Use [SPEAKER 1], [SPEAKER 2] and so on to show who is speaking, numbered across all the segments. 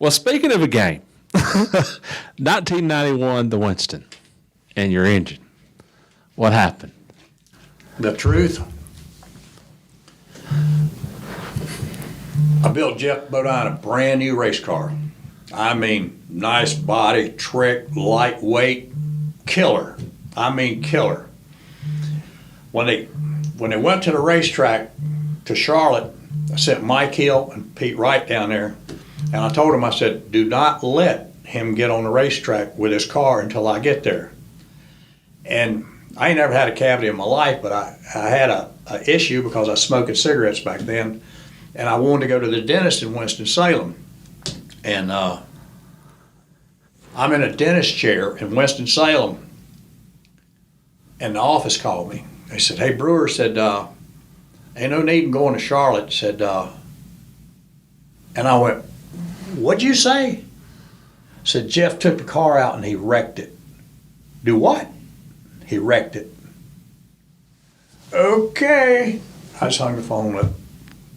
[SPEAKER 1] Well, speaking of a game, 1991, the Winston, and your engine. What happened?
[SPEAKER 2] The truth, I built Jeff Bodine a brand new race car. I mean, nice body, trick, lightweight, killer. I mean, killer. When they went to the racetrack to Charlotte, I sent Mike Hill and Pete Wright down there, and I told him, I said, do not let him get on the racetrack with his car until I get there. And I ain't never had a cavity in my life, but I had a issue because I was smoking cigarettes back then, and I wanted to go to the dentist in Winston-Salem. And I'm in a dentist chair in Winston-Salem, and the office called me. They said, hey, Brewer, said, ain't no need in going to Charlotte, said, and I went, what'd you say? Said, Jeff took the car out and he wrecked it. Do what? He wrecked it. Okay. I just hung the phone up.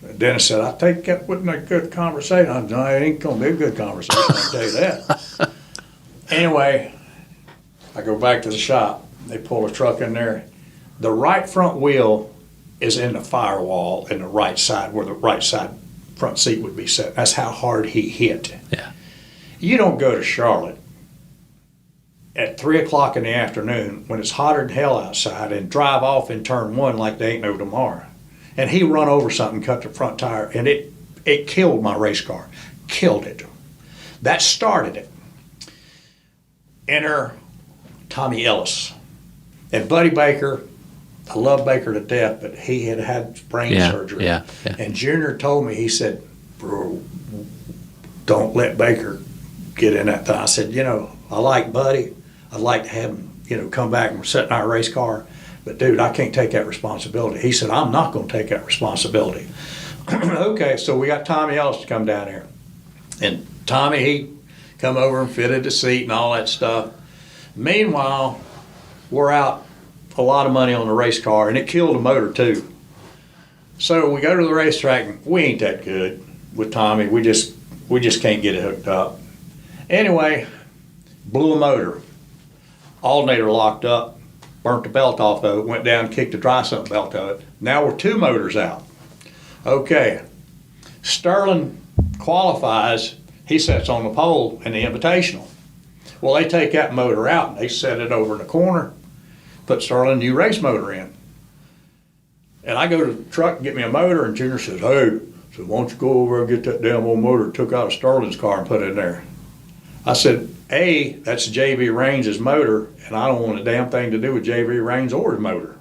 [SPEAKER 2] The dentist said, I think that wasn't a good conversation. I said, no, it ain't going to be a good conversation, I can tell you that. Anyway, I go back to the shop. They pull a truck in there. The right front wheel is in the firewall in the right side, where the right side front seat would be set. That's how hard he hit.
[SPEAKER 1] Yeah.
[SPEAKER 2] You don't go to Charlotte at 3 o'clock in the afternoon when it's hotter than hell outside and drive off in turn one like they ain't no tomorrow. And he run over something, cut the front tire, and it killed my race car. Killed it. That started it. Enter Tommy Ellis. And Buddy Baker, I love Baker to death, but he had had brain surgery.
[SPEAKER 1] Yeah.
[SPEAKER 2] And Junior told me, he said, bro, don't let Baker get in that thing. I said, I like Buddy. I'd like to have him, come back and sit in our race car. But dude, I can't take that responsibility. He said, I'm not going to take that responsibility. Okay, so we got Tommy Ellis to come down here. And Tommy, he come over and fitted the seat and all that stuff. Meanwhile, we're out a lot of money on the race car, and it killed the motor too. So we go to the racetrack, and we ain't that good with Tommy. We just can't get it hooked up. Anyway, blew a motor. Alternator locked up, burnt the belt off of it, went down, kicked the dry sump belt of it. Now we're 2 motors out. Okay, Sterling qualifies, he sets on the pole in the Invitational. Well, they take that motor out and they set it over in the corner, put Sterling new race motor in. And I go to the truck and get me a motor, and Junior says, hey, so why don't you go over and get that damn old motor took out of Sterling's car and put it in there. I said, A, that's J.B. Raines' motor, and I don't want a damn thing to do with J.B. Raines or his motor.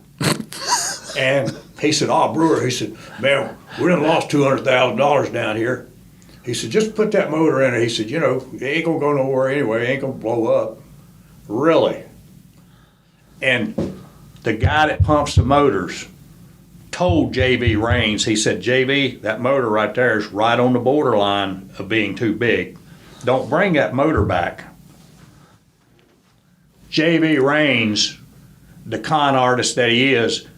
[SPEAKER 2] And he said, oh, Brewer, he said, man, we done lost $200,000 down here. He said, just put that motor in it. He said, it ain't gonna go nowhere anyway, it ain't gonna blow up. Really? And the guy that pumps the motors told J.B. Raines, he said, J.B., that motor right there is right on the borderline of being too big. Don't bring that motor back. J.B. Raines, the con artist that he is,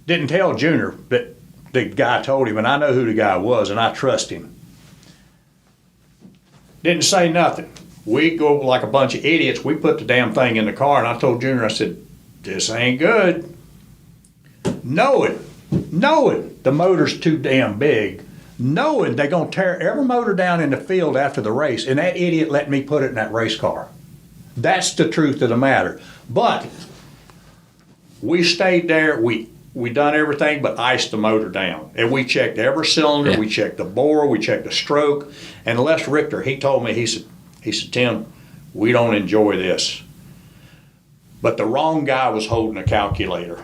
[SPEAKER 2] didn't tell Junior, but the guy told him, and I know who the guy was, and I trust him. Didn't say nothing. We go like a bunch of idiots. We put the damn thing in the car, and I told Junior, I said, this ain't good. Knowing the motor's too damn big, knowing they're going to tear every motor down in the field after the race, and that idiot let me put it in that race car. That's the truth of the matter. But we stayed there. We done everything but iced the motor down. And we checked every cylinder. We checked the bore. We checked the stroke. And Les Richter, he told me, he said, Tim, we don't enjoy this. But the wrong guy was holding a calculator.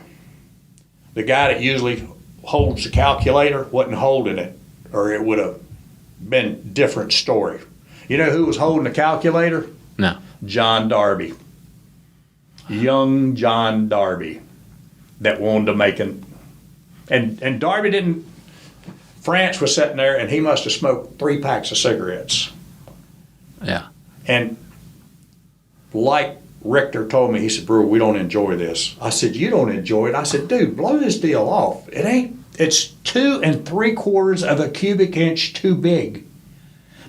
[SPEAKER 2] The guy that usually holds the calculator wasn't holding it, or it would have been a different story. You know who was holding the calculator?
[SPEAKER 1] No.
[SPEAKER 2] John Darby. Young John Darby that wanted to make an... And Darby didn't... France was sitting there, and he must have smoked 3 packs of cigarettes.
[SPEAKER 1] Yeah.
[SPEAKER 2] And like Richter told me, he said, Brewer, we don't enjoy this. I said, you don't enjoy it? I said, dude, blow this deal off. It's 2 3/4 of a cubic inch too big.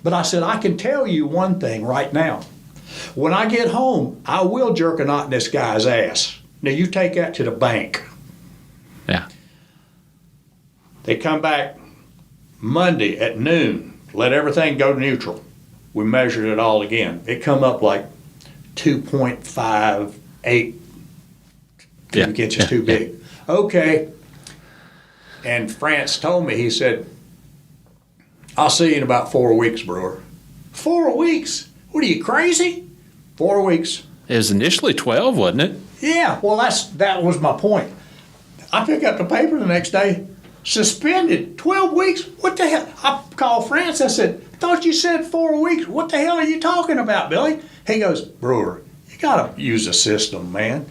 [SPEAKER 2] But I said, I can tell you one thing right now. When I get home, I will jerk a knot in this guy's ass. Now you take that to the bank.
[SPEAKER 1] Yeah.
[SPEAKER 2] They come back Monday at noon, let everything go neutral. We measured it all again. It come up like 2.58 cubic inches too big. Okay. And France told me, he said, I'll see you in about 4 weeks, Brewer. 4 weeks? What are you, crazy? 4 weeks.
[SPEAKER 1] It was initially 12, wasn't it?
[SPEAKER 2] Yeah, well, that was my point. I pick up the paper the next day, suspended, 12 weeks? What the hell? I called France, I said, thought you said 4 weeks. What the hell are you talking about, Billy? He goes, Brewer, you gotta use a system, man.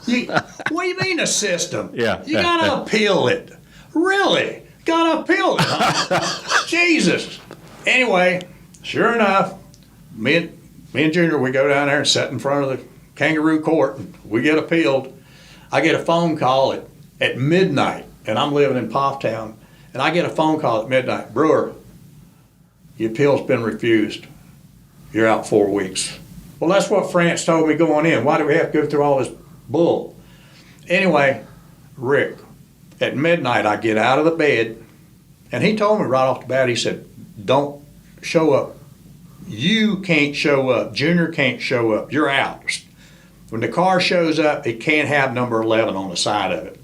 [SPEAKER 2] What do you mean a system?
[SPEAKER 1] Yeah.
[SPEAKER 2] You gotta appeal it. Really? Gotta appeal it, huh? Jesus. Anyway, sure enough, me and Junior, we go down there and sit in front of the kangaroo court, and we get appealed. I get a phone call at midnight, and I'm living in Pofftown, and I get a phone call at midnight. Brewer, your appeal's been refused. You're out 4 weeks. Well, that's what France told me going in. Why do we have to go through all this bull? Anyway, Rick, at midnight I get out of the bed, and he told me right off the bat, he said, don't show up. You can't show up. Junior can't show up. You're out. When the car shows up, it can't have number 11 on the side of it.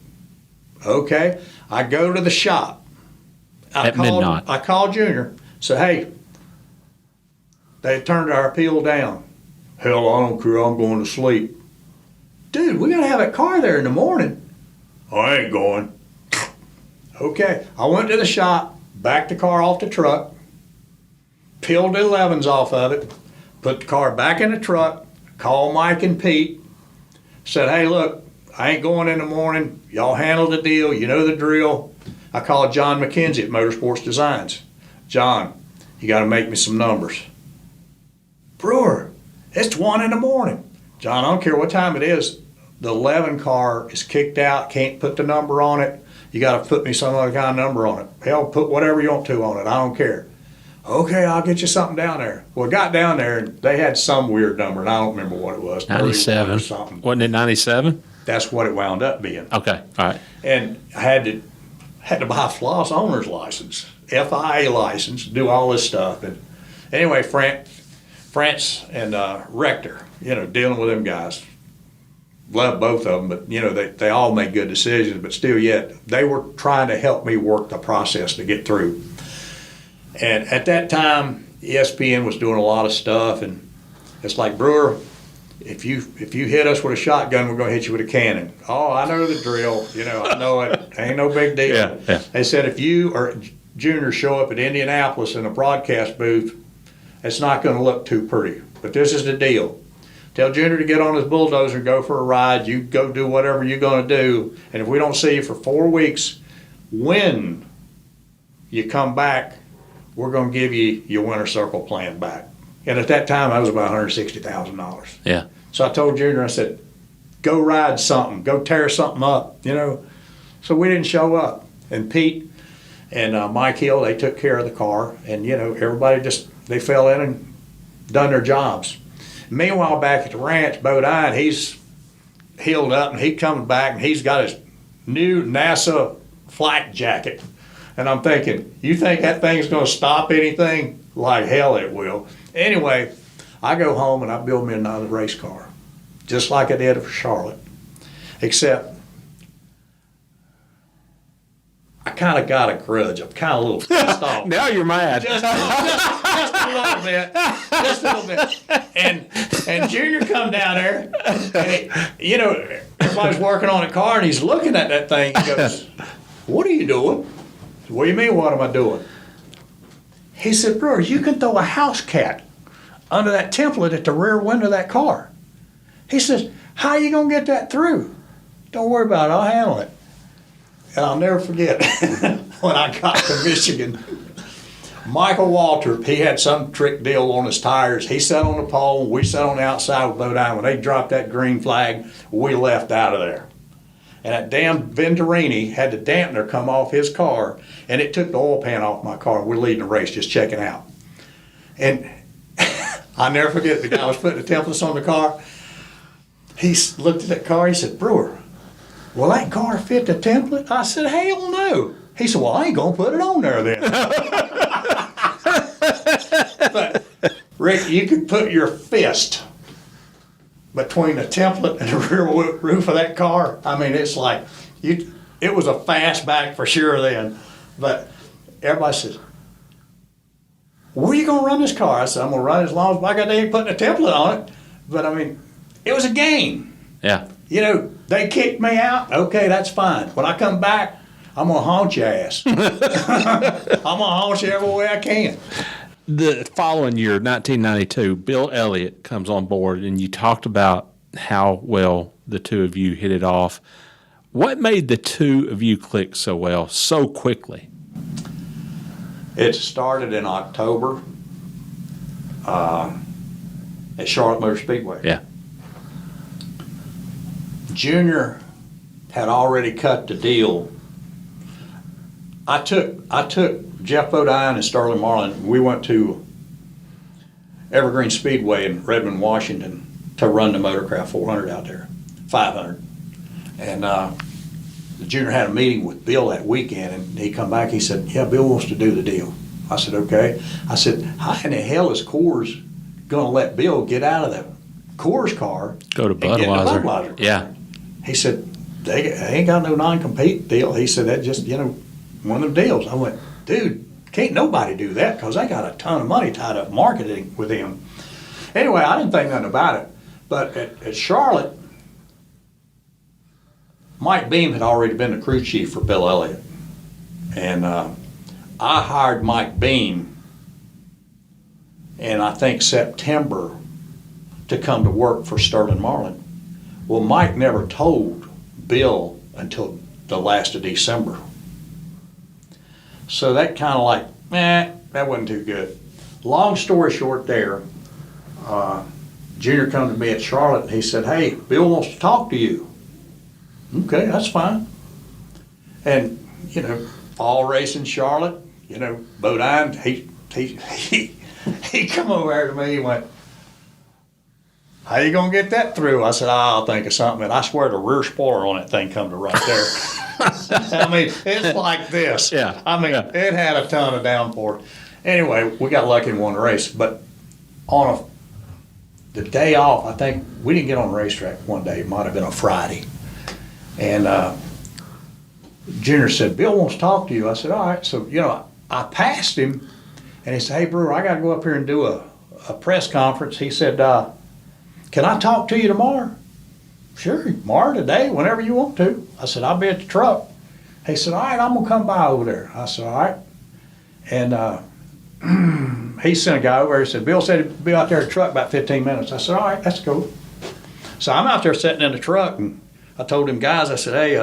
[SPEAKER 2] Okay. I go to the shop.
[SPEAKER 1] Midnight.
[SPEAKER 2] I called Junior. Said, hey, they turned our appeal down. Hell, I don't care. I'm going to sleep. Dude, we got to have that car there in the morning. I ain't going. Okay. I went to the shop, backed the car off the truck, peeled the 11s off of it, put the car back in the truck, called Mike and Pete, said, hey, look, I ain't going in the morning. Y'all handle the deal. You know the drill. I called John McKenzie at Motorsports Designs. John, you got to make me some numbers. Brewer, it's 1 in the morning. John, I don't care what time it is. The 11 car is kicked out, can't put the number on it. You got to put me some other kind of number on it. Hell, put whatever you want to on it. I don't care. Okay, I'll get you something down there. Well, I got down there, and they had some weird number, and I don't remember what it was.
[SPEAKER 1] 97.
[SPEAKER 2] Or something.
[SPEAKER 1] Wasn't it 97?
[SPEAKER 2] That's what it wound up being.
[SPEAKER 1] Okay, all right.
[SPEAKER 2] And I had to buy a floss owner's license, FIA license, do all this stuff. And anyway, France and Rector, dealing with them guys. Love both of them, but they all made good decisions. But still, yet they were trying to help me work the process to get through. And at that time, ESPN was doing a lot of stuff, and it's like, Brewer, if you hit us with a shotgun, we're going to hit you with a cannon. Oh, I know the drill. I know it. Ain't no big deal.
[SPEAKER 1] Yeah.
[SPEAKER 2] They said if you or Junior show up at Indianapolis in a broadcast booth, it's not going to look too pretty. But this is the deal. Tell Junior to get on his bulldozer and go for a ride. You go do whatever you're going to do. And if we don't see you for 4 weeks, when you come back, we're going to give you your winter circle plan back. And at that time, I was about $160,000.
[SPEAKER 1] Yeah.
[SPEAKER 2] So I told Junior, I said, go ride something, go tear something up, So we didn't show up. And Pete and Mike Hill, they took care of the car. And, everybody they fell in and done their jobs. Meanwhile, back at the ranch, Bodine, he's healed up, and he comes back, and he's got his new NASA flak jacket. And I'm thinking, you think that thing's going to stop anything? Like hell it will. Anyway, I go home and I build me another race car, just like I did for Charlotte. Except, I kind of got a grudge. I'm kind of a little pissed off.
[SPEAKER 1] Now you're mad.
[SPEAKER 2] Just a little bit. Just a little bit. And Junior come down there, and everybody's working on a car, and he's looking at that thing. He goes, what are you doing? What do you mean, what am I doing? He said, Brewer, you can throw a house cat under that template at the rear window of that car. He says, how are you going to get that through? Don't worry about it, I'll handle it. And I'll never forget when I got to Michigan, Michael Waltrip, he had some trick deal on his tires. He sat on the pole, we sat on the outside with Bodine. When they dropped that green flag, we left out of there. And that damn Venturini had the dampener come off his car, and it took the oil pan off my car. We're leading the race, just checking out. And I never forget, the guy was putting the templates on the car. He looked at that car, he said, Brewer, will that car fit the template? I said, hell no. He said, well, I ain't gonna put it on there then. But Rick, you could put your fist between the template and the rear roof of that car. I mean, it's like, it was a fastback for sure then. But everybody says, where are you gonna run this car? I said, I'm gonna run as long as I got they ain't putting a template on it. But I mean, it was a game.
[SPEAKER 1] Yeah.
[SPEAKER 2] You know, they kicked me out. Okay, that's fine. When I come back, I'm gonna haunt your ass. I'm gonna haunt you every way I can.
[SPEAKER 1] The following year, 1992, Bill Elliott comes on board, and you talked about how well the two of you hit it off. What made the two of you click so well so quickly?
[SPEAKER 2] It started in October at Charlotte Motor Speedway.
[SPEAKER 1] Yeah.
[SPEAKER 2] Junior had already cut the deal. I took Jeff Bodine and Sterling Marlin. We went to Evergreen Speedway in Redmond, Washington, to run the Motorcraft 400 out there, 500. And the Junior had a meeting with Bill that weekend, and he come back. He said, "Yeah, Bill wants to do the deal." I said, "Okay." I said, "How in the hell is Coors going to let Bill get out of the Coors car
[SPEAKER 1] Go to
[SPEAKER 2] and get in the
[SPEAKER 1] Budweiser.
[SPEAKER 2] Budweiser?"
[SPEAKER 1] Yeah.
[SPEAKER 2] He said, they ain't got no non-compete deal. He said, that just, one of them deals. I went, dude, can't nobody do that because they got a ton of money tied up marketing with him. Anyway, I didn't think nothing about it. But at Charlotte, Mike Beam had already been the crew chief for Bill Elliott. And I hired Mike Beam in, I think, September to come to work for Sterling Marlin. Well, Mike never told Bill until the last of December. So that kind of like, that wasn't too good. Long story short there, Junior come to me at Charlotte and he said, "Hey, Bill wants to talk to you." Okay, that's fine. And, fall racing Charlotte, Bodine, he come over there to me and went, "How you gonna get that through?" I said, "I'll think of something." And I swear the rear spoiler on that thing come to right there. I mean, it's like this.
[SPEAKER 1] Yeah.
[SPEAKER 2] I mean,
[SPEAKER 1] Yeah.
[SPEAKER 2] It had a ton of downforce. Anyway, we got lucky and won the race. But on the day off, I think we didn't get on the racetrack one day. It might have been a Friday. And Junior said, "Bill wants to talk to you." I said, "All right." So, I passed him and he said, "Hey, Brewer, I got to go up here and do a press conference." He said, "Can I talk to you tomorrow?" "Sure, tomorrow, today, whenever you want to." I said, "I'll be at the truck." He said, "All right, I'm going to come by over there." I said, "All right." And he sent a guy over there. He said, "Bill said he'd be out there at the truck about 15 minutes. I said, "All right, that's cool." So I'm out there sitting in the truck, and I told him guys, I said, "Hey,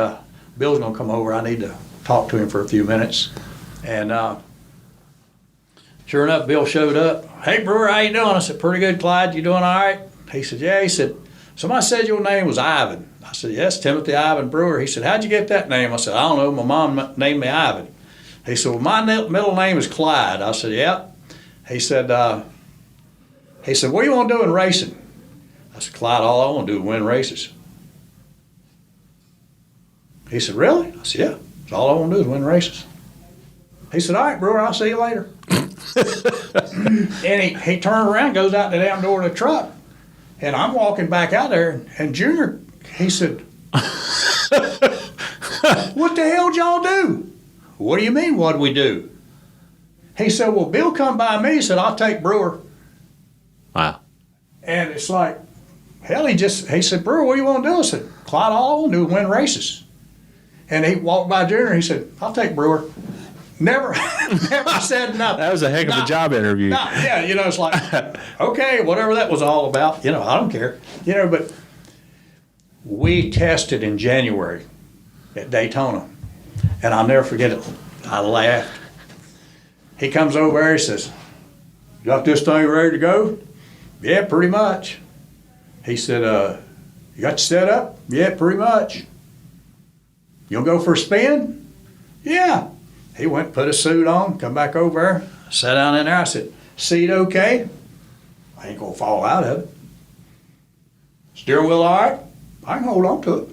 [SPEAKER 2] Bill's going to come over. I need to talk to him for a few minutes." And sure enough, Bill showed up. "Hey, Brewer, how you doing?" I said, "Pretty good, Clyde. You doing all right?" He said, "Yeah." He said, "Somebody said your name was Ivan." I said, "Yes, Timothy Ivan Brewer." He said, "How'd you get that name?" I said, "I don't know. My mom named me Ivan." He said, "Well, my middle name is Clyde." I said, "Yep." He said, "What do you want to do in racing?" I said, "Clyde, all I want to do is win races." He said, "Really?" I said, "Yeah. That's all I want to do is win races." He said, "All right, Brewer, I'll see you later." And he turned around, goes out the damn door of the truck. And I'm walking back out there, and Junior, he said, "What the hell did y'all do?" "What do you mean, what'd we do?" He said, "Well, Bill come by me," he said, "I'll take Brewer."
[SPEAKER 1] Wow.
[SPEAKER 2] And it's like, hell, he said, "Brewer, what do you want to do?" I said, "Clyde, all I want to do is win races." And he walked by Junior, he said, "I'll take Brewer." Never said nothing.
[SPEAKER 1] That was a heck of a job interview.
[SPEAKER 2] Yeah, it's like, okay, whatever that was all about, I don't care. But we tested in January at Daytona, and I'll never forget it. I laughed. He comes over there, he says, "Got this thing ready to go?" "Yeah, pretty much." He said, "You got you set up?" "Yeah, pretty much." "You'll go for a spin?" "Yeah." He went, put a suit on, come back over there, sat down in there. I said, Seat okay? I ain't gonna fall out of it. Steering wheel all right? I can hold on to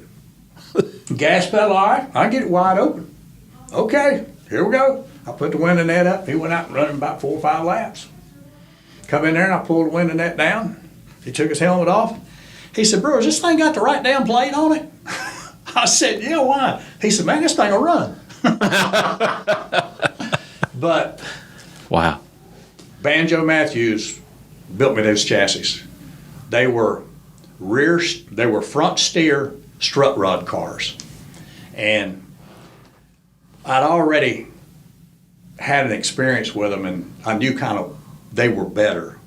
[SPEAKER 2] it. Gas pedal all right? I can get it wide open. Okay, here we go. I put the window net up. He went out and running about 4 or 5 laps. Come in there and I pulled the window net down. He took his helmet off. He said, Brewer, has this thing got the right damn plate on it? I said, yeah, why? He said, man, this thing will run. But
[SPEAKER 1] Wow.
[SPEAKER 2] Banjo Matthews built me those chassis. They were front steer strut rod cars. And I'd already had an experience with them, and I knew kind of they were better.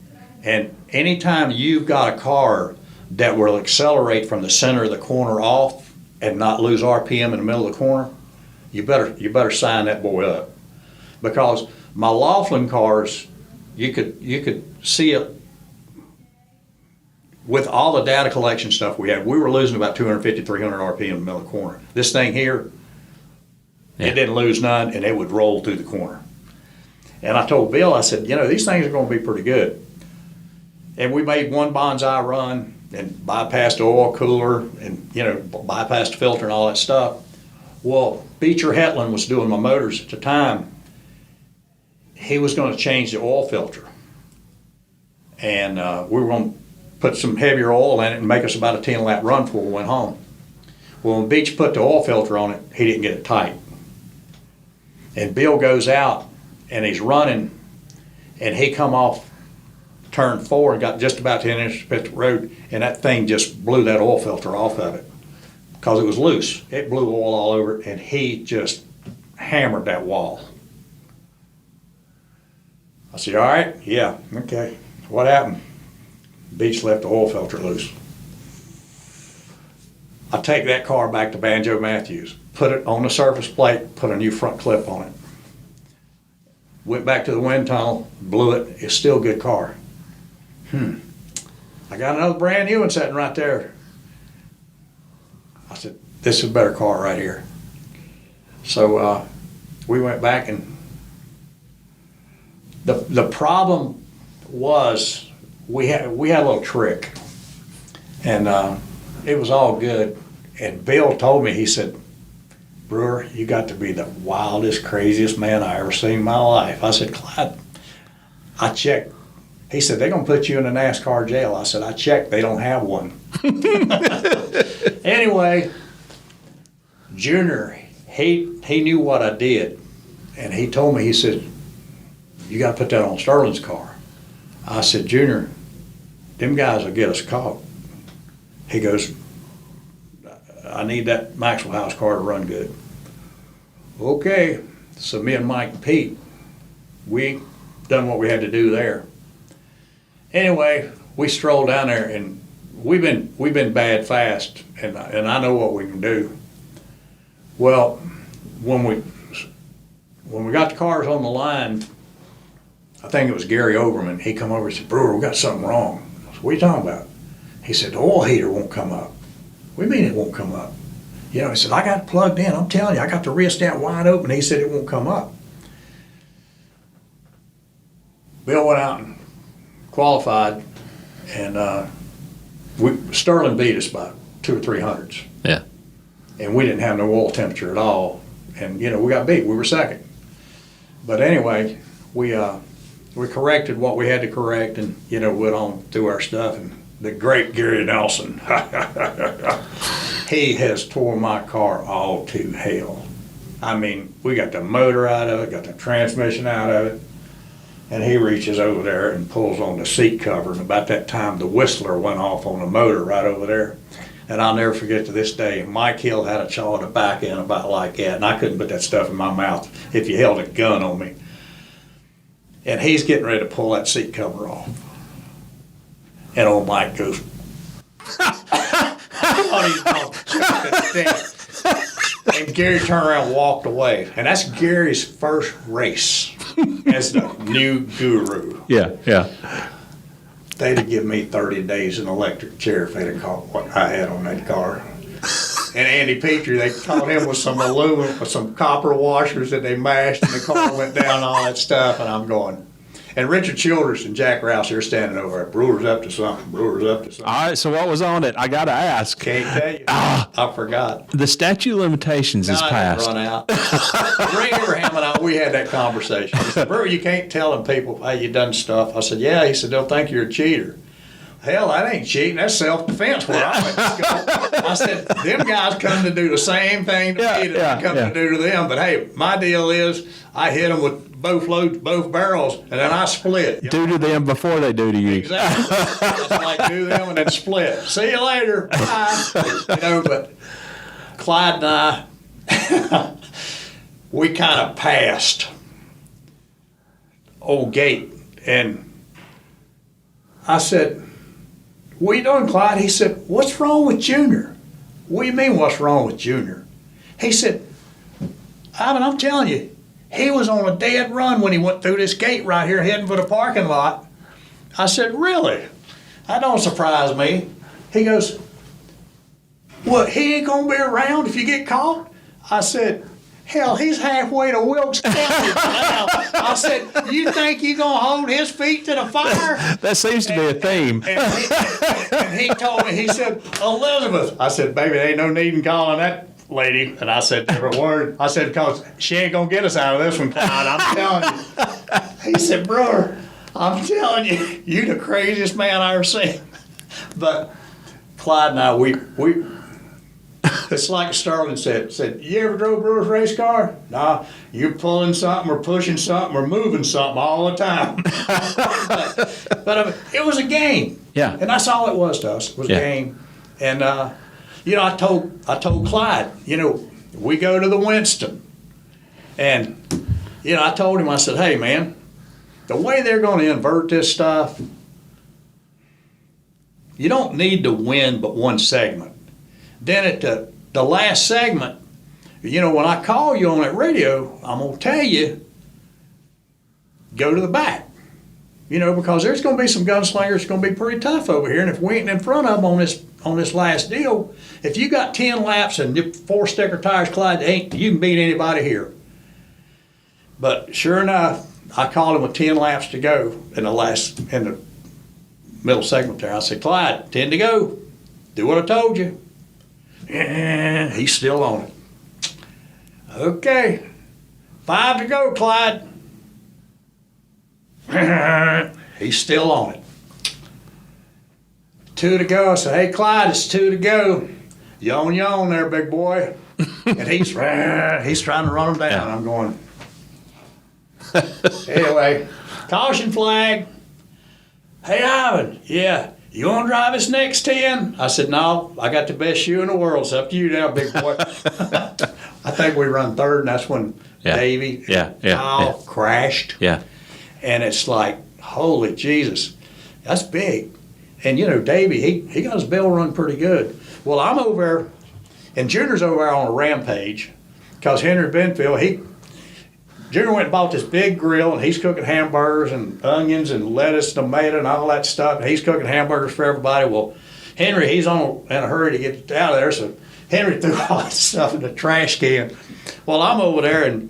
[SPEAKER 2] And anytime you've got a car that will accelerate from the center of the corner off and not lose RPM in the middle of the corner, you better sign that boy up. Because my Laughlin cars, you could see it with all the data collection stuff we had. We were losing about 250, 300 RPM in the middle of the corner. This thing here, it didn't lose none, and it would roll through the corner. And I told Bill, I said, these things are going to be pretty good. And we made one bonsai run and bypassed the oil cooler and, bypassed the filter and all that stuff. Well, Beecher Hetland was doing my motors at the time. He was going to change the oil filter. And we were going to put some heavier oil in it and make us about a 10-lap run before we went home. Well, when Beach put the oil filter on it, he didn't get it tight. And Bill goes out and he's running, and he come off turn 4 and got just about 10 inches past the road, and that thing just blew that oil filter off of it because it was loose. It blew oil all over it, and he just hammered that wall. I said, all right, yeah, okay. What happened? Beach left the oil filter loose. I take that car back to Banjo Matthews, put it on the surface plate, put a new front clip on it. Went back to the wind tunnel, blew it. It's still a good car. I got another brand new one sitting right there. I said, this is a better car right here. So we went back, and the problem was we had a little trick, and it was all good. And Bill told me, he said, Brewer, you got to be the wildest, craziest man I ever seen in my life. I said, Clyde, I checked. He said, they're going to put you in a NASCAR jail. I said, I checked. They don't have one. Anyway, Junior, he knew what I did. And he told me, he said, you got to put that on Sterling's car. I said, Junior, them guys will get us caught. He goes, I need that Maxwell House car to run good. Okay, so me and Mike and Pete, we done what we had to do there. Anyway, we strolled down there, and we've been bad fast, and I know what we can do. Well, when we got the cars on the line, I think it was Gary Overman. He come over and said, Brewer, we got something wrong. I said, what are you talking about? He said, the oil heater won't come up. What do you mean it won't come up? He said, I got it plugged in. I'm telling you, I got the wrist out wide open. He said it won't come up. Bill went out and qualified, and Sterling beat us by 200 or 300.
[SPEAKER 1] Yeah.
[SPEAKER 2] And we didn't have no oil temperature at all. And, we got beat. We were second. But anyway, we corrected what we had to correct, and, went on through our stuff. And the great Gary Nelson, he has tore my car all to hell. I mean, we got the motor out of it, got the transmission out of it, and he reaches over there and pulls on the seat cover, and about that time the whistler went off on the motor right over there. And I'll never forget to this day, Mike Hill had a chaw in the back end about like that, and I couldn't put that stuff in my mouth if you held a gun on me. And he's getting ready to pull that seat cover off. And old Mike goes, and Gary turned around and walked away. And that's Gary's first race as the new guru.
[SPEAKER 1] Yeah, yeah.
[SPEAKER 2] They'd have given me 30 days in an electric chair if they'd have caught what I had on that car. And Andy Petrie, they caught him with some aluminum, with some copper washers that they mashed, and the car went down and all that stuff. And I'm going. And Richard Childress and Jack Rouse, they're standing over there. Brewer's up to something. Brewer's up to something.
[SPEAKER 1] All right, so what was on it? I got to ask.
[SPEAKER 2] Can't tell you. I forgot.
[SPEAKER 1] The statute of limitations is
[SPEAKER 2] No, it
[SPEAKER 1] passed.
[SPEAKER 2] run out. Ray Abraham and I, we had that conversation. He said, Brewer, you can't tell them people, hey, you done stuff. I said, yeah. He said, they'll think you're a cheater. Hell, that ain't cheating. That's self-defense where I went to school. I said, them guys come to do the same thing to me that I come to do to them. But hey, my deal is I hit them with both loads, both barrels, and then I split.
[SPEAKER 1] Do to them before they do to you.
[SPEAKER 2] Exactly. It's like do them and then split. See you later. Bye. But Clyde and I, we kind of passed old Gate, and I said, what you doing, Clyde? He said, what's wrong with Junior? What do you mean, what's wrong with Junior? He said, Ivan, I'm telling you, he was on a dead run when he went through this gate right here heading for the parking lot. I said, really? That don't surprise me. He goes, what, he ain't gonna be around if you get caught? I said, hell, he's halfway to Wilkes County now. I said, you think you gonna hold his feet to the fire?
[SPEAKER 1] That seems to be a theme.
[SPEAKER 2] And he told me, he said, Elizabeth. I said, baby, there ain't no need in calling that lady. And I said, never a word. I said, because she ain't gonna get us out of this one, Clyde. I'm telling you. He said, brother, I'm telling you, you the craziest man I ever seen. But Clyde and I, we it's like Sterling said, you ever drove Brewer's race car? Nah, you're pulling something or pushing something or moving something all the time. but it was a game.
[SPEAKER 1] Yeah.
[SPEAKER 2] And that's all it was to us. It was a game. And, I told Clyde, we go to the Winston. And, I told him, I said, hey, man, the way they're going to invert this stuff, you don't need to win but one segment. Then at the last segment, when I call you on that radio, I'm going to tell you, go to the back. Because there's going to be some gunslingers that's going to be pretty tough over here. And if we ain't in front of them on this last deal, if you got 10 laps and 4-sticker tires, Clyde, you can beat anybody here. But sure enough, I called him with 10 laps to go in the middle segment there. I said, Clyde, 10 to go. Do what I told you. Yeah, he's still on it. Okay. 5 to go, Clyde. He's still on it. 2 to go. I said, hey, Clyde, it's 2 to go. Yawn there, big boy. And he's trying to run him down.
[SPEAKER 1] Yeah.
[SPEAKER 2] I'm going. Anyway, caution flag. Hey, Ivan. Yeah. You want to drive us next 10? I said, no, I got the best shoe in the world. It's up to you now, big boy. I think we run third, and that's when Davey crashed.
[SPEAKER 1] Yeah.
[SPEAKER 2] And it's like, holy Jesus, that's big. And, Davey, he got his bell run pretty good. Well, I'm over there, and Junior's over there on a rampage because Henry Benfield, Junior went and bought this big grill, and he's cooking hamburgers and onions and lettuce, tomato, and all that stuff. And he's cooking hamburgers for everybody. Well, Henry, he's in a hurry to get out of there, so Henry threw all that stuff in the trash can. Well, I'm over there, and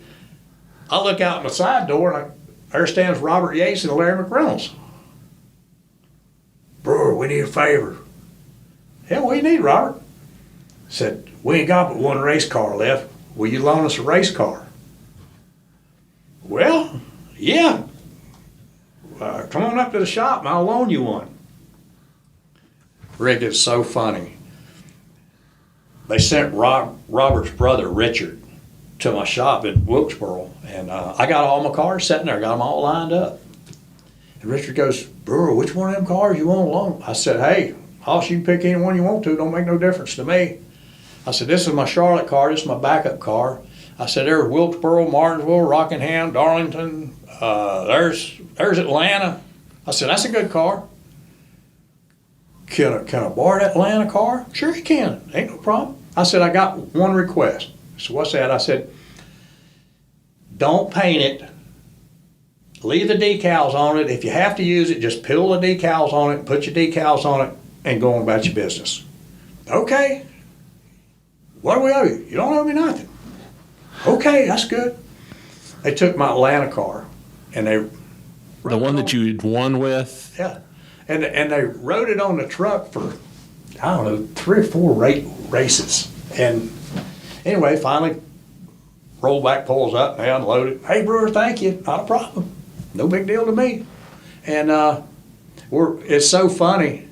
[SPEAKER 2] I look out my side door, and there stands Robert Yates and Larry McReynolds. Brewer, we need a favor. Yeah, what do you need, Robert? Said, we ain't got but one race car left. Will you loan us a race car? Well, yeah. Come on up to the shop and I'll loan you one. Rick, it's so funny. They sent Robert's brother, Richard, to my shop in Wilkesboro, and I got all my cars sitting there, got them all lined up. And Richard goes, Brewer, which one of them cars you want to loan? I said, hey, Hoss, you can pick any one you want to. Don't make no difference to me. I said, this is my Charlotte car. This is my backup car. I said, there's Wilkesboro, Martinsville, Rockingham, Darlington. There's Atlanta. I said, that's a good car. Can I borrow that Atlanta car? Sure you can. Ain't no problem. I said, I got one request. So what's that? I said, don't paint it. Leave the decals on it. If you have to use it, just peel the decals on it, put your decals on it, and go on about your business. Okay. What do we owe you? You don't owe me nothing. Okay, that's good. They took my Atlanta car, and they
[SPEAKER 1] The one that you'd won with?
[SPEAKER 2] Yeah. And they rode it on the truck for, I don't know, 3 or 4 races. And anyway, finally, rollback pulls up, they unload it. Hey, Brewer, thank you. Not a problem. No big deal to me. And it's so funny.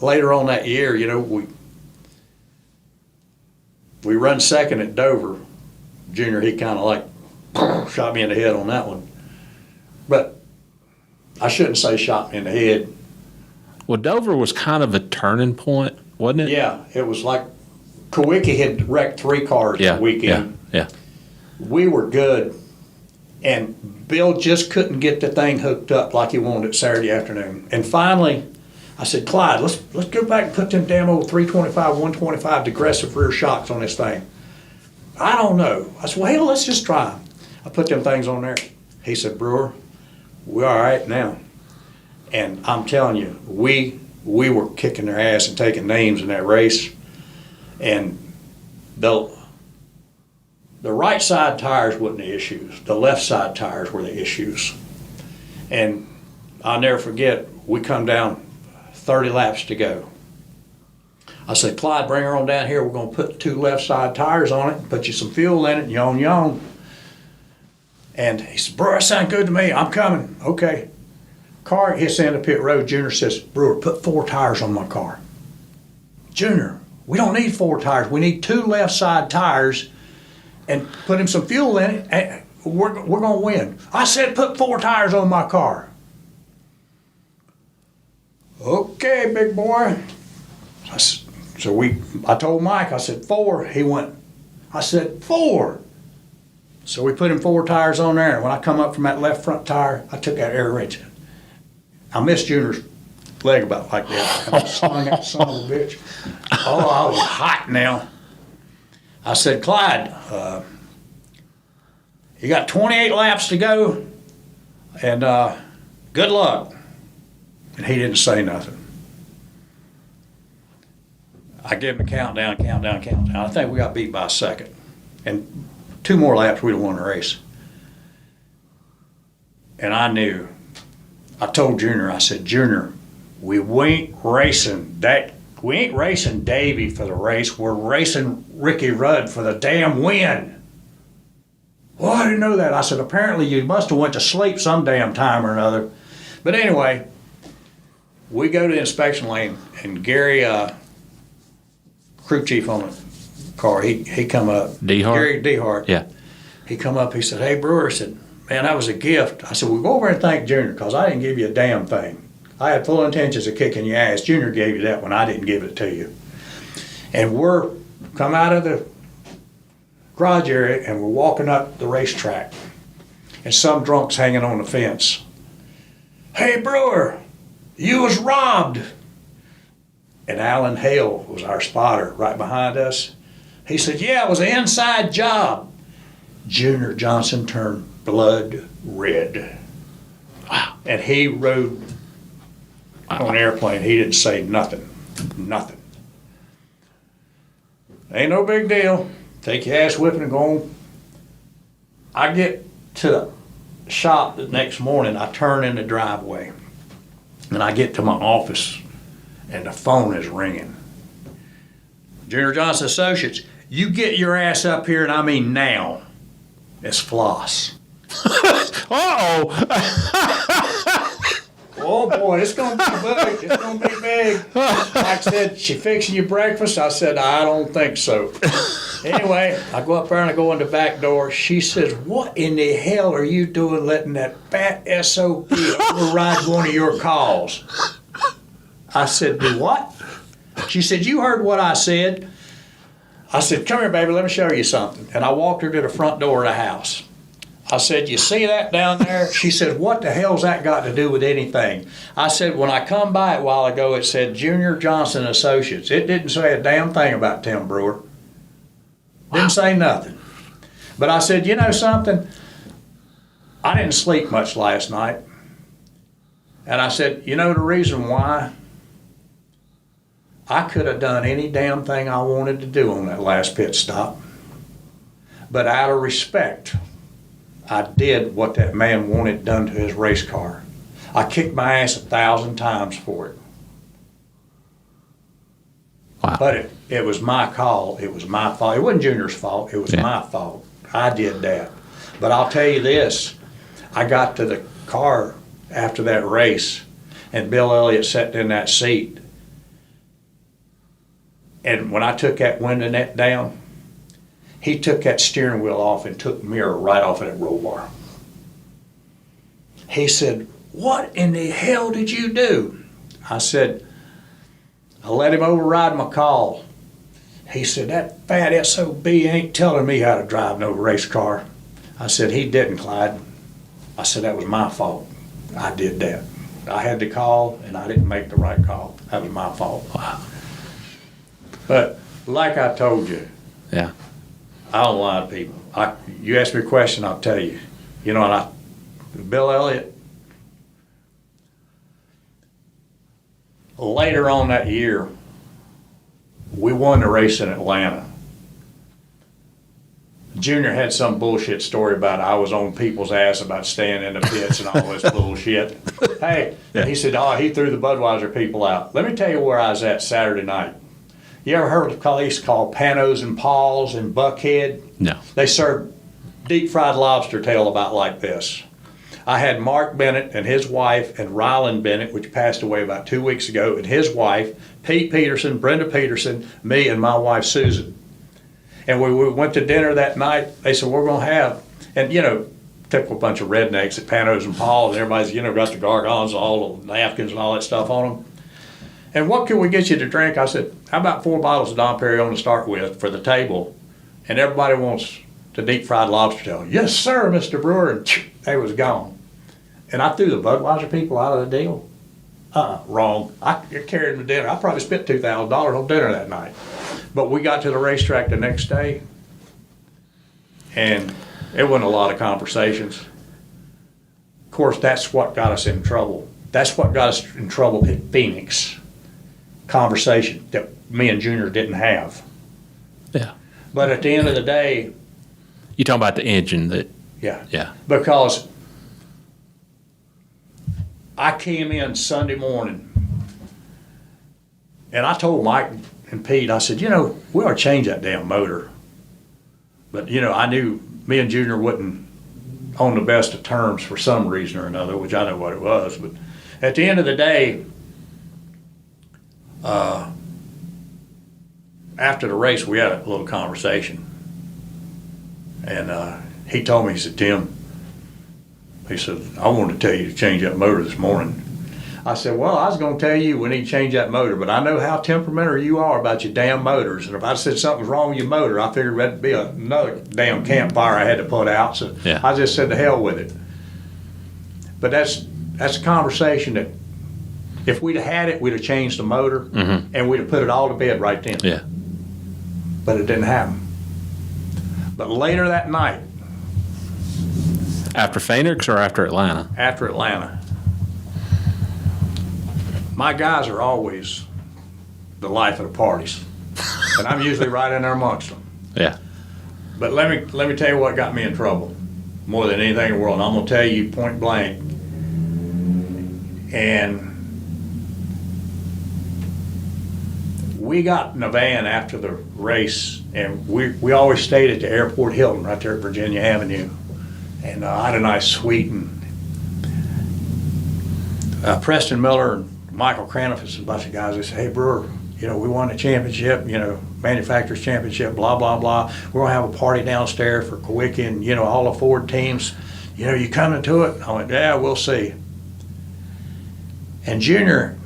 [SPEAKER 2] Later on that year, you know, we run second at Dover. Junior, he kind of like shot me in the head on that one. But I shouldn't say shot me in the head.
[SPEAKER 1] Well, Dover was kind of a turning point, wasn't it?
[SPEAKER 2] Yeah, it was like Kowicki had wrecked 3 cars that weekend.
[SPEAKER 1] Yeah.
[SPEAKER 2] We were good, and Bill just couldn't get the thing hooked up like he wanted it Saturday afternoon. And finally, I said, Clyde, let's go back and put them damn old 325, 125 digressive rear shocks on this thing. I don't know. I said, well, hell, let's just try them. I put them things on there. He said, Brewer, we're all right now. And I'm telling you, we were kicking their ass and taking names in that race. And the right side tires wasn't the issues. The left side tires were the issues. And I'll never forget, we come down 30 laps to go. I said, Clyde, bring her on down here. We're going to put 2 left side tires on it, put you some fuel in it, yawn. And he said, Brewer, that sounds good to me. I'm coming. Okay. Car hits the end of pit road. Junior says, Brewer, put 4 tires on my car. Junior, we don't need 4 tires. We need 2 left side tires and put him some fuel in it. And we're going to win. I said, put 4 tires on my car. Okay, big boy. I told Mike, I said, 4. He went, I said, 4. So we put him 4 tires on there. And when I come up from that left front tire, I took that air wrench. I missed Junior's leg about like that. And I slung that son of a bitch. Oh, I was hot now. I said, Clyde, you got 28 laps to go, and good luck. And he didn't say nothing. I gave him a countdown. I think we got beat by a second. And 2 more laps, we'd have won the race. And I knew. I told Junior, I said, Junior, we ain't racing Davey for the race. We're racing Ricky Rudd for the damn win. Well, I didn't know that. I said, apparently you must have went to sleep some damn time or another. But anyway, we go to the inspection lane, and Gary, crew chief on the car, he come up.
[SPEAKER 1] Gary
[SPEAKER 2] Dehart.
[SPEAKER 1] Yeah.
[SPEAKER 2] He come up, he said, hey, Brewer, I said, man, that was a gift. I said, well, go over and thank Junior, because I didn't give you a damn thing. I had full intentions of kicking your ass. Junior gave you that when I didn't give it to you. And we're come out of the garage area, and we're walking up the racetrack, and some drunk's hanging on the fence. Hey, Brewer, you was robbed. And Alan Hale was our spotter right behind us. He said, yeah, it was an inside job. Junior Johnson turned blood red. Wow. And he rode on an airplane. He didn't say nothing. Nothing. Ain't no big deal. Take your ass whipping and go on. I get to the shop the next morning. I turn in the driveway. And I get to my office, and the phone is ringing. Junior Johnson Associates, you get your ass up here, and I mean now. It's Floss.
[SPEAKER 1] Uh-oh.
[SPEAKER 2] Oh boy, it's gonna be big. It's gonna be big. Mike said, she fixing you breakfast? I said, I don't think so. Anyway, I go up there and I go in the back door. She says, what in the hell are you doing letting that fat SOB override one of your calls? I said, do what? She said, you heard what I said. I said, come here, baby, let me show you something. And I walked her to the front door of the house. I said, you see that down there? She said, what the hell's that got to do with anything? I said, when I come by it a while ago, it said Junior Johnson Associates. It didn't say a damn thing about Tim Brewer. Didn't say nothing. But I said, you know something? I didn't sleep much last night. And I said, you know the reason why? I could have done any damn thing I wanted to do on that last pit stop. But out of respect, I did what that man wanted done to his race car. I kicked my ass 1,000 times for it.
[SPEAKER 1] Wow.
[SPEAKER 2] But it was my call. It was my fault. It wasn't Junior's fault. It was my fault. I did that. But I'll tell you this. I got to the car after that race, and Bill Elliott sat in that seat. And when I took that window net down, he took that steering wheel off and took the mirror right off of that roll bar. He said, "What in the hell did you do?" I said, "I let him override my call." He said, "That fat SOB ain't telling me how to drive no race car." I said, "He didn't, Clyde." I said, "That was my fault. I did that. I had the call and I didn't make the right call. That was my fault."
[SPEAKER 1] Wow.
[SPEAKER 2] But like I told you,
[SPEAKER 1] Yeah.
[SPEAKER 2] I don't lie to people. You ask me a question, I'll tell you. You know, Bill Elliott, later on that year, we won the race in Atlanta. Junior had some bullshit story about I was on people's ass about staying in the pits and all this bullshit. Hey, he said, "Oh, he threw the Budweiser people out." Let me tell you where I was at Saturday night. You ever heard of a place called Panos and Paul's in Buckhead?
[SPEAKER 1] No.
[SPEAKER 2] They serve deep fried lobster tail about like this. I had Mark Bennett and his wife and Ryland Bennett, which passed away about 2 weeks ago, and his wife, Pete Peterson, Brenda Peterson, me, and my wife Susan. And we went to dinner that night. They said, "We're going to have," and you know, typical bunch of rednecks at Panos and Paul's, and everybody's, you know, got the gargons, all the napkins and all that stuff on them. "And what can we get you to drink?" I said, "How about 4 bottles of Dom Perignon to start with for the table?" And everybody wants the deep fried lobster tail. "Yes, sir, Mr. Brewer," and they was gone. And I threw the Budweiser people out of the deal. Wrong. I carried them to dinner. I probably spent $2,000 on dinner that night. But we got to the racetrack the next day, and it wasn't a lot of conversations. Of course, that's what got us in trouble. That's what got us in trouble at Phoenix. Conversation that me and Junior didn't have.
[SPEAKER 1] Yeah.
[SPEAKER 2] But at the end of the day,
[SPEAKER 1] You talking about the engine that?
[SPEAKER 2] yeah. Because I came in Sunday morning, and I told Mike and Pete, I said, "You know, we ought to change that damn motor." But, you know, I knew me and Junior wasn't on the best of terms for some reason or another, which I know what it was. But at the end of the day, after the race, we had a little conversation. And he told me, he said, "Tim," he said, "I wanted to tell you to change that motor this morning." I said, "Well, I was going to tell you we need to change that motor, but I know how temperamental you are about your damn motors. And if I said something's wrong with your motor, I figured that'd be another damn campfire I had to put out." So
[SPEAKER 1] Yeah.
[SPEAKER 2] I just said, "To hell with it." But that's a conversation that if we'd have had it, we'd have changed the motor and we'd have put it all to bed right then.
[SPEAKER 1] Yeah.
[SPEAKER 2] But it didn't happen. But later that night,
[SPEAKER 1] After Phoenix or after Atlanta?
[SPEAKER 2] after Atlanta, my guys are always the life of the parties, and I'm usually right in there amongst them.
[SPEAKER 1] Yeah.
[SPEAKER 2] But let me tell you what got me in trouble more than anything in the world. And I'm gonna tell you point blank. And we got in a van after the race, and we always stayed at the Airport Hilton right there at Virginia Avenue, and I had a nice suite. And Preston Miller and Michael Cranifus and a bunch of guys, they said, "Hey, Brewer, you know, we won the championship, you know, manufacturers championship, blah, blah, blah. We're gonna have a party downstairs for Kawicki and, you know, all the Ford teams. You know, you coming to it?" I went, "Yeah, we'll see." And Junior,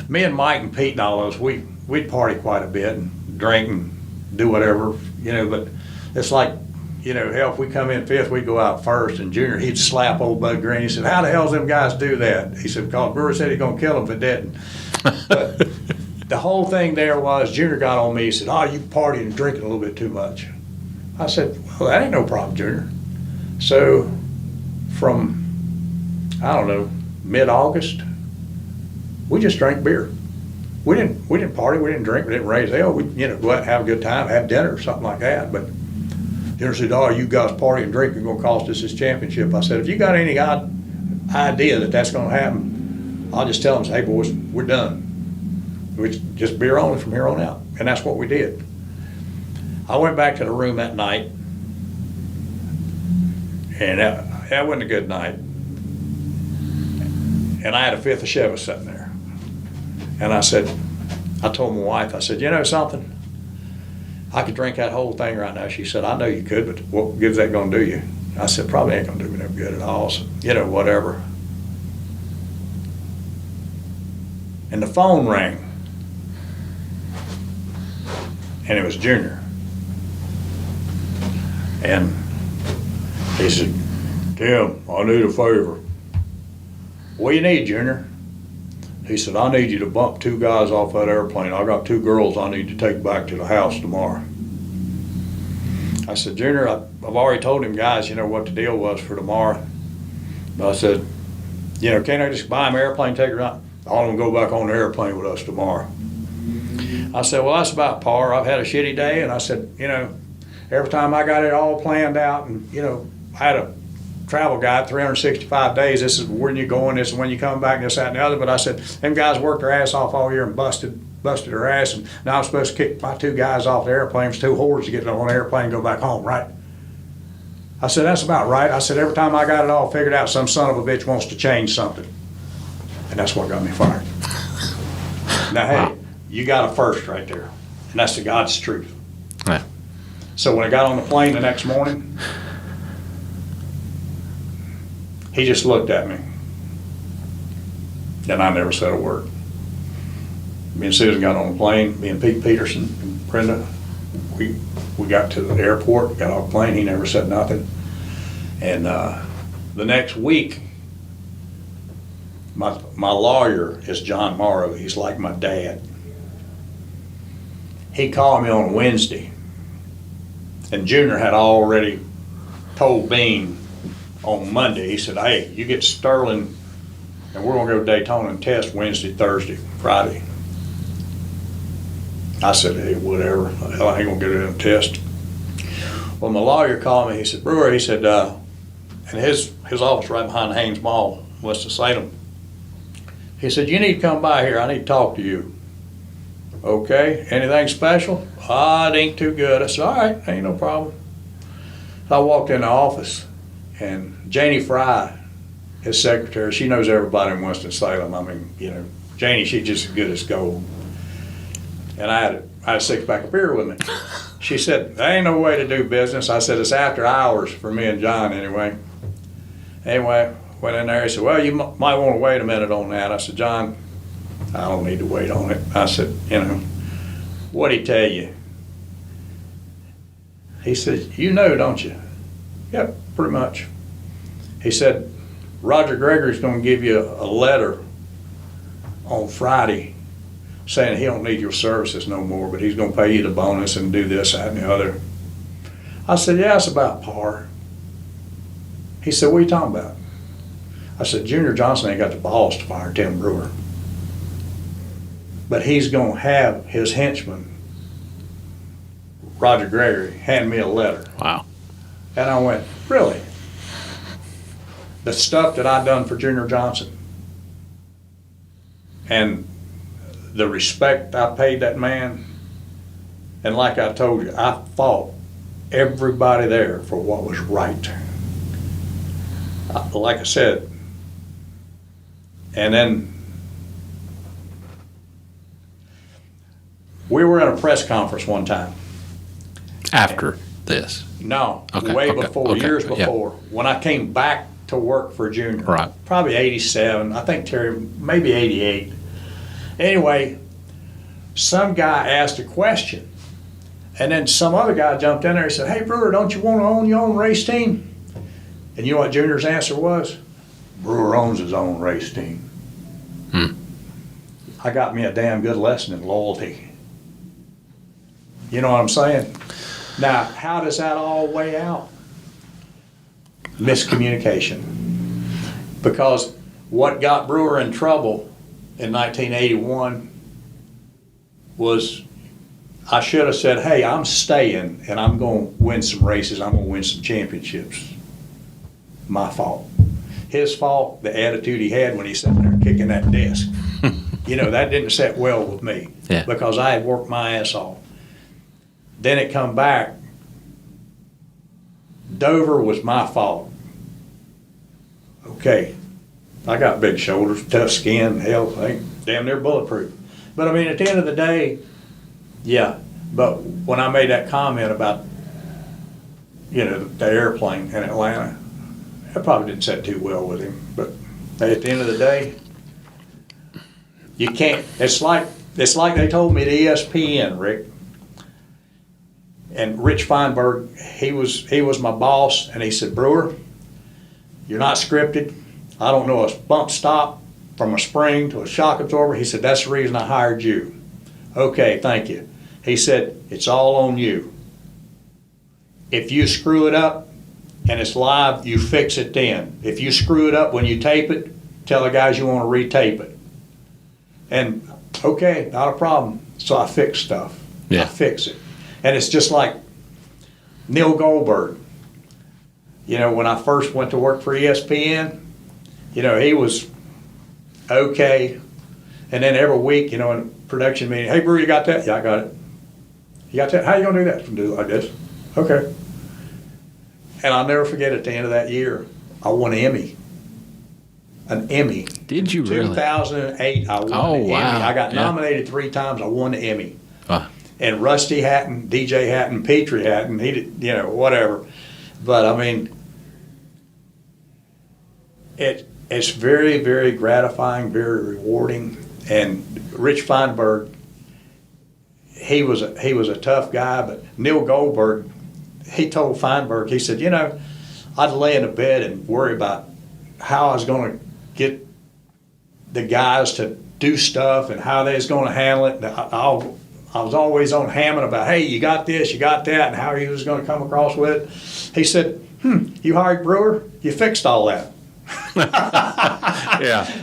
[SPEAKER 2] me and Mike and Pete and all those, we'd party quite a bit and drink and do whatever, you know, but it's like, you know, hell, if we come in fifth, we'd go out first. And Junior, he'd slap old Bud Green. He said, "How the hell's them guys do that?" He said, "Because Brewer said he's going to kill them if it didn't." But the whole thing there was, Junior got on me. He said, "Oh, you partying and drinking a little bit too much." I said, "Well, that ain't no problem, Junior." So from, I don't know, mid-August, we just drank beer. We didn't party, we didn't drink, we didn't raise hell. We, you know, go out and have a good time, have dinner or something like that. But Junior said, oh, you guys party and drink are going to cost us this championship. I said, if you got any idea that that's going to happen, I'll just tell them, say, hey, boys, we're done. We just beer only from here on out. And that's what we did. I went back to the room that night, and that wasn't a good night. And I had a fifth of Chevy sitting there. And I told my wife, I said, you know something? I could drink that whole thing right now. She said, I know you could, but what good's that going to do you? I said, probably ain't going to do me no good at all. So, whatever. And the phone rang. And it was Junior. And he said, Tim, I need a favor. What do you need, Junior? He said, I need you to bump 2 guys off that airplane. I got 2 girls I need to take back to the house tomorrow. I said, Junior, I've already told him guys, what the deal was for tomorrow. But I said, can't I just buy them an airplane, take her out? All of them go back on the airplane with us tomorrow. I said, well, that's about par. I've had a shitty day. And I said, every time I got it all planned out and, I had a travel guide, 365 days, this is when you're going, this is when you come back, this, that, and the other. But I said, them guys worked their ass off all year and busted their ass, and now I'm supposed to kick my 2 guys off the airplane. It's 2 whores to get on the airplane and go back home, right? I said, that's about right. I said, every time I got it all figured out, some son of a bitch wants to change something. And that's what got me fired. Now, hey, you got a first right there, and that's the God's truth.
[SPEAKER 1] Yeah.
[SPEAKER 2] So when I got on the plane the next morning, he just looked at me, and I never said a word. Me and Susan got on the plane, me and Pete Peterson and Brenda, we got to the airport, got off the plane, he never said nothing. And the next week, my lawyer is John Morrow, he's like my dad. He called me on Wednesday, and Junior had already told Bean on Monday, he said, hey, you get Sterling, and we're gonna go to Daytona and test Wednesday, Thursday, Friday. I said, hey, whatever, hell, I ain't gonna get it in a test. Well, my lawyer called me, he said, Brewer, he said, and his office right behind Haynes Mall, Winston-Salem. He said, you need to come by here, I need to talk to you. Okay, anything special? It ain't too good. I said, all right, ain't no problem. So I walked in the office, and Janie Fry, his secretary, she knows everybody in Winston-Salem. I mean, Janie, she's just as good as gold. And I had a 6-pack of beer with me. She said, there ain't no way to do business. I said, it's after hours for me and John anyway. Anyway, went in there, he said, well, you might want to wait a minute on that. I said, John, I don't need to wait on it. I said, what'd he tell you? He said, don't you? Yep, pretty much. He said, Roger Gregory's going to give you a letter on Friday saying he don't need your services no more, but he's going to pay you the bonus and do this, that, and the other. I said, yeah, it's about par. He said, what are you talking about? I said, Junior Johnson ain't got the balls to fire Tim Brewer. But he's going to have his henchman, Roger Gregory, hand me a letter.
[SPEAKER 1] Wow.
[SPEAKER 2] And I went, really? The stuff that I done for Junior Johnson and the respect I paid that man, and like I told you, I fought everybody there for what was right. Like I said, and then we were in a press conference one time.
[SPEAKER 1] After this?
[SPEAKER 2] No,
[SPEAKER 1] Okay,
[SPEAKER 2] way
[SPEAKER 1] okay,
[SPEAKER 2] before,
[SPEAKER 1] okay,
[SPEAKER 2] years
[SPEAKER 1] yeah.
[SPEAKER 2] before. When I came back to work for Junior.
[SPEAKER 1] Right.
[SPEAKER 2] Probably 87, I think Terry, maybe 88. Anyway, some guy asked a question, and then some other guy jumped in there and said, hey, Brewer, don't you want to own your own race team? And you know what Junior's answer was? Brewer owns his own race team. I got me a damn good lesson in loyalty. You know what I'm saying? Now, how does that all weigh out? Miscommunication. Because what got Brewer in trouble in 1981 was I should have said, hey, I'm staying and I'm going to win some races. I'm going to win some championships. My fault. His fault, the attitude he had when he sat there kicking that desk. That didn't sit well with me because I had worked my ass off. Then it come back. Dover was my fault. Okay. I got big shoulders, tough skin, hell, damn near bulletproof. But I mean, at the end of the day, yeah. But when I made that comment about, the airplane in Atlanta, that probably didn't sit too well with him. But at the end of the day, you can't. It's like they told me at ESPN, Rick. And Rich Feinberg, he was my boss, and he said, Brewer, you're not scripted. I don't know a bump stop from a spring to a shock absorber. He said, that's the reason I hired you. Okay, thank you. He said, it's all on you. If you screw it up and it's live, you fix it then. If you screw it up when you tape it, tell the guys you want to retape it. And okay, not a problem. So I fix stuff.
[SPEAKER 1] Yeah.
[SPEAKER 2] I fix it. And it's just like Neil Goldberg. When I first went to work for ESPN, he was okay. And then every week, in a production meeting, hey, Brewer, you got that? Yeah, I got it. You got that? How you going to do that? I can do it like this. Okay. And I'll never forget at the end of that year, I won an Emmy. An Emmy.
[SPEAKER 1] Did you really?
[SPEAKER 2] 2008, I won an Emmy. I got nominated 3 times. I won the Emmy. And Rusty Hatton, DJ Hatton, Petrie Hatton, he did, whatever. But I mean, it's very, very gratifying, very rewarding. And Rich Feinberg, he was a tough guy, but Neil Goldberg, he told Feinberg, he said, I'd lay in the bed and worry about how I was going to get the guys to do stuff and how they was going to handle it. I was always on Hammond about, hey, you got this, you got that, and how he was going to come across with it. He said, you hired Brewer, you fixed all that.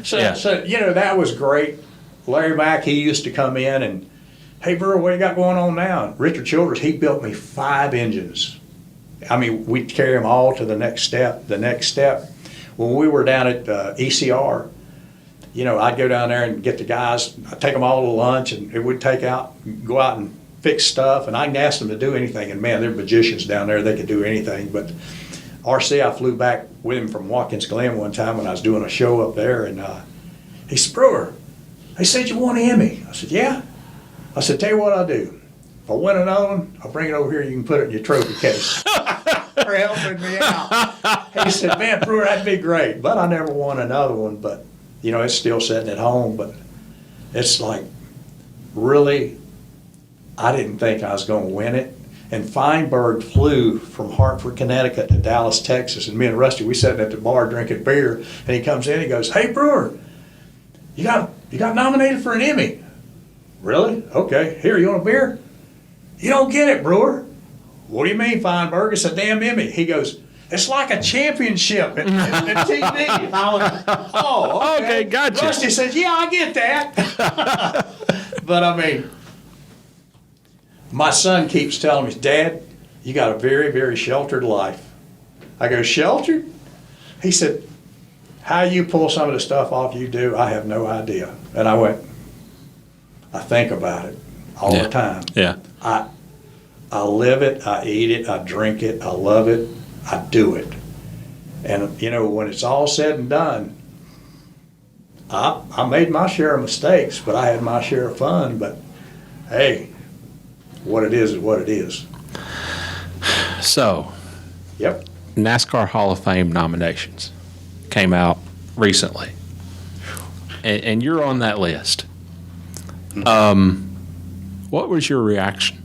[SPEAKER 2] So, that was great. Larry Mack, he used to come in and, hey, Brewer, what you got going on now? And Richard Childress, he built me 5 engines. I mean, we'd carry them all to the next step. When we were down at ECR, I'd go down there and get the guys, I'd take them all to lunch, and we'd go out and fix stuff, and I didn't ask them to do anything, and man, they're magicians down there, they could do anything. But RC, I flew back with him from Watkins Glen one time when I was doing a show up there, and he said, Brewer, they said you won an Emmy. I said, yeah. I said, tell you what I'll do. If I win another one, I'll bring it over here, you can put it in your trophy case. For helping me out. He said, man, Brewer, that'd be great. But I never won another one, but it's still sitting at home. But it's like, really, I didn't think I was going to win it. And Feinberg flew from Hartford, Connecticut to Dallas, Texas. And me and Rusty, we sat at the bar drinking beer. And he comes in, he goes, hey, Brewer, you got nominated for an Emmy. Really? Okay. Here, you want a beer? You don't get it, Brewer. What do you mean, Feinberg? It's a damn Emmy. He goes, it's like a championship at TV. And I went, oh, okay.
[SPEAKER 1] Gotcha.
[SPEAKER 2] Rusty says, yeah, I get that. But I mean, my son keeps telling me, Dad, you got a very, very sheltered life. I go, sheltered? He said, how you pull some of the stuff off you do, I have no idea. And I went, I think about it all the time.
[SPEAKER 1] Yeah.
[SPEAKER 2] I live it, I eat it, I drink it, I love it, I do it. And when it's all said and done, I made my share of mistakes, but I had my share of fun. But hey, what it is what it is.
[SPEAKER 1] So,
[SPEAKER 2] yep.
[SPEAKER 1] NASCAR Hall of Fame nominations came out recently, and you're on that list. What was your reaction?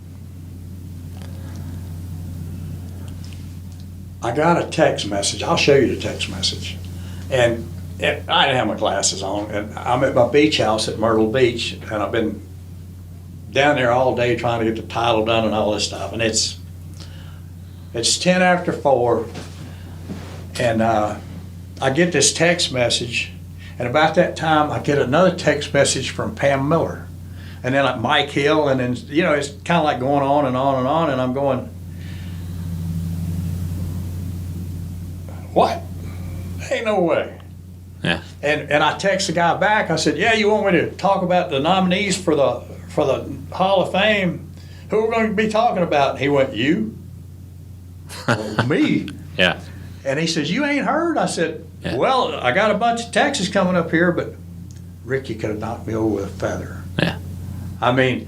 [SPEAKER 2] I got a text message. I'll show you the text message. And I didn't have my glasses on. And I'm at my beach house at Myrtle Beach, and I've been down there all day trying to get the title done and all this stuff. And it's 10 after 4, and I get this text message, and about that time I get another text message from Pam Miller. and then like Mike Hill, and then it's kind of like going on and on and on, and I'm going, what? Ain't no way.
[SPEAKER 1] Yeah.
[SPEAKER 2] And I text the guy back. I said, yeah, you want me to talk about the nominees for the Hall of Fame? Who we're going to be talking about? And he went, you? Well, me.
[SPEAKER 1] Yeah.
[SPEAKER 2] And he says, you ain't heard? I said,
[SPEAKER 1] Yeah.
[SPEAKER 2] well, I got a bunch of Texas coming up here, but Rick, you could have knocked me over with a feather.
[SPEAKER 1] Yeah.
[SPEAKER 2] I mean,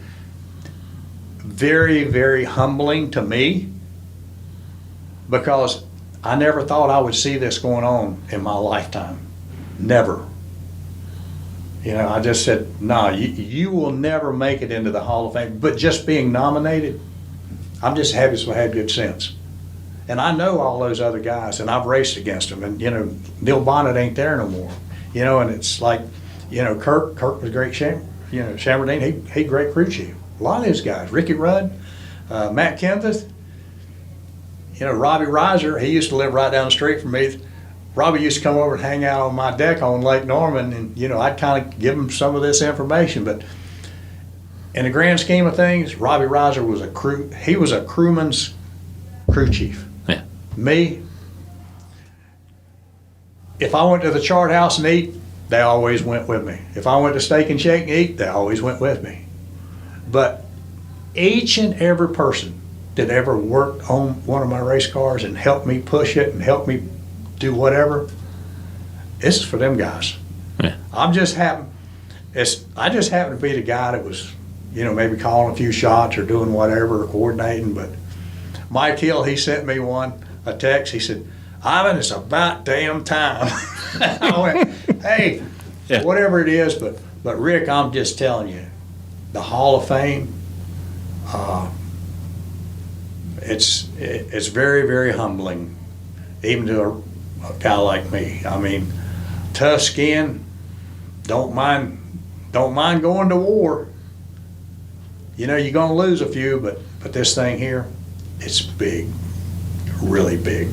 [SPEAKER 2] very, very humbling to me, because I never thought I would see this going on in my lifetime. Never. I just said, no, you will never make it into the Hall of Fame. But just being nominated, I'm just happy to have good sense. And I know all those other guys, and I've raced against them. And, Neil Bonnet ain't there no more. And it's like, Kirk was great. Chamberdine, he great crew chief. A lot of those guys, Ricky Rudd, Matt Kempeth, Robbie Reiser, he used to live right down the street from me. Robbie used to come over and hang out on my deck on Lake Norman, and I'd kind of give him some of this information. But in the grand scheme of things, Robbie Reiser was he was a crewman's crew chief.
[SPEAKER 1] Yeah.
[SPEAKER 2] Me, if I went to the chart house and eat, they always went with me. If I went to Steak and Shake and eat, they always went with me. But each and every person that ever worked on one of my race cars and helped me push it and helped me do whatever, this is for them guys.
[SPEAKER 1] Yeah.
[SPEAKER 2] I just happen to be the guy that was, maybe calling a few shots or doing whatever or coordinating. But Mike Hill, he sent me a text. He said, Ivan, it's about damn time. I went, hey,
[SPEAKER 1] Yeah.
[SPEAKER 2] whatever it is, but Rick, I'm just telling you, the Hall of Fame, it's very, very humbling, even to a guy like me. I mean, tough skin, don't mind going to war. You're gonna lose a few, but this thing here, it's big, really big.